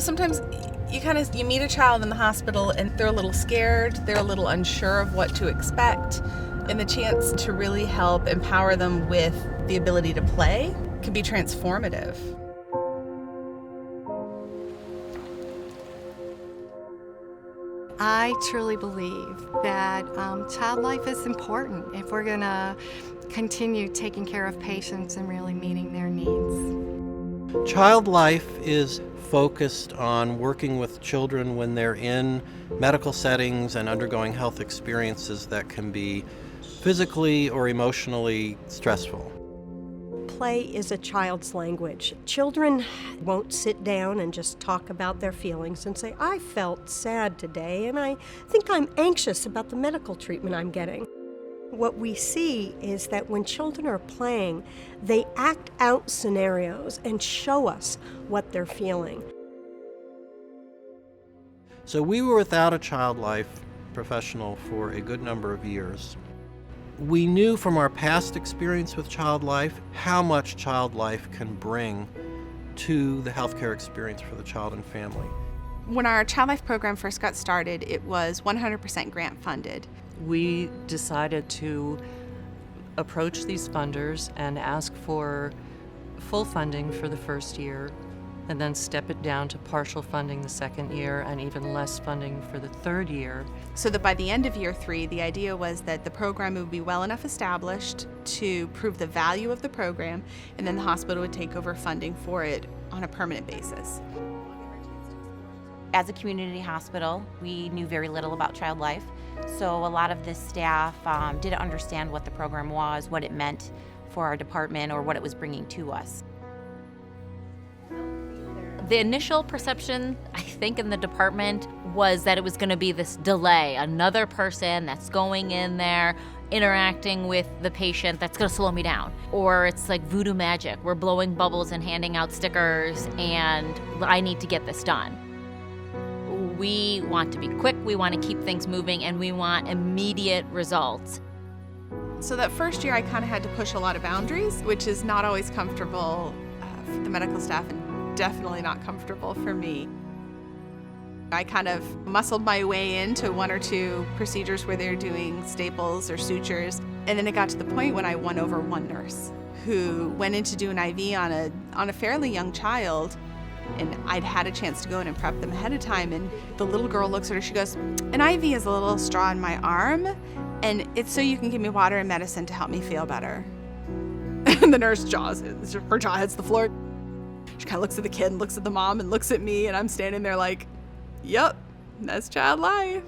Sometimes you meet a child in the hospital and they're a little scared, they're a little unsure of what to expect, and the chance to really help empower them with the ability to play can be transformative. I truly believe that child life is important if we're going to continue taking care of patients and really meeting their needs. Child life is focused on working with children when they're in medical settings and undergoing health experiences that can be physically or emotionally stressful. Play is a child's language. Children won't sit down and just talk about their feelings and say, I felt sad today and I think I'm anxious about the medical treatment I'm getting. What we see is that when children are playing, they act out scenarios and show us what they're feeling. So we were without a child life professional for a good number of years. We knew from our past experience with child life how much child life can bring to the healthcare experience for the child and family. When our Child Life program first got started, it was 100% grant funded. We decided to approach these funders and ask for full funding for the first year, and then step it down to partial funding the second year and even less funding for the third year. So that by the end of year 3, the idea was that the program would be well enough established to prove the value of the program, and then the hospital would take over funding for it on a permanent basis. As a community hospital, we knew very little about child life, so a lot of the staff didn't understand what the program was, what it meant for our department, or what it was bringing to us. The initial perception, I think, in the department was that it was going to be this delay, another person that's going in there, interacting with the patient that's going to slow me down. Or it's like voodoo magic. We're blowing bubbles and handing out stickers, and I need to get this done. We want to be quick, we want to keep things moving, and we want immediate results. So that first year I kind of had to push a lot of boundaries, which is not always comfortable for the medical staff and definitely not comfortable for me. I kind of muscled my way into 1 or 2 procedures where they're doing staples or sutures, and then it got to the point when I won over one nurse who went in to do an IV on a fairly young child, and I'd had a chance to go in and prep them ahead of time, and the little girl looks at her, she goes, an IV is a little straw in my arm, and it's so you can give me water and medicine to help me feel better. And the nurse her jaw hits the floor. She kind of looks at the kid and looks at the mom and looks at me, and I'm standing there like, yep, that's child life.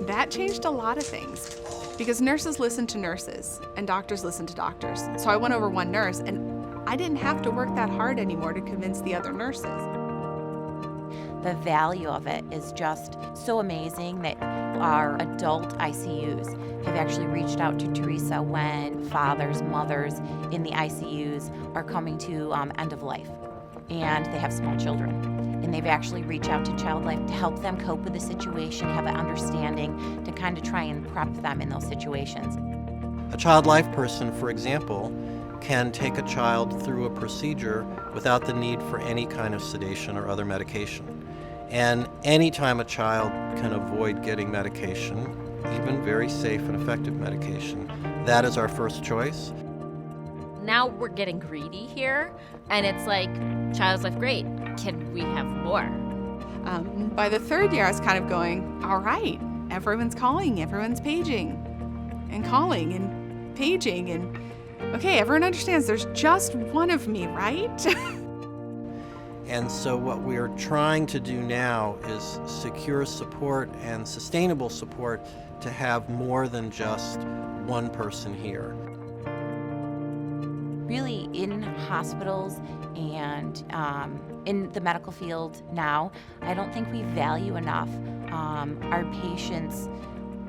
That changed a lot of things because nurses listen to nurses and doctors listen to doctors. So I went over one nurse and I didn't have to work that hard anymore to convince the other nurses. The value of it is just so amazing that our adult ICUs have actually reached out to Teresa when fathers, mothers in the ICUs are coming to end of life and they have small children. And they've actually reached out to Child Life to help them cope with the situation, have an understanding to kind of try and prep them in those situations. A child life person, for example, can take a child through a procedure without the need for any kind of sedation or other medication. And anytime a child can avoid getting medication, even very safe and effective medication, that is our first choice. Now we're getting greedy here, and it's like, child's life, great. Can we have more? By the third year, I was kind of going, all right, everyone's calling, everyone's paging and calling and paging, and okay, everyone understands there's just one of me, right? And so what we are trying to do now is secure support and sustainable support to have more than just one person here. Really, in hospitals and in the medical field now, I don't think we value enough our patients'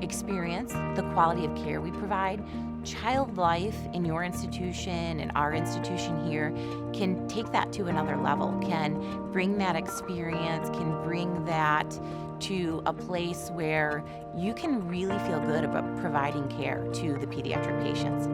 experience, the quality of care we provide. Child life in your institution and our institution here can take that to another level, can bring that experience, can bring that to a place where you can really feel good about providing care to the pediatric patients.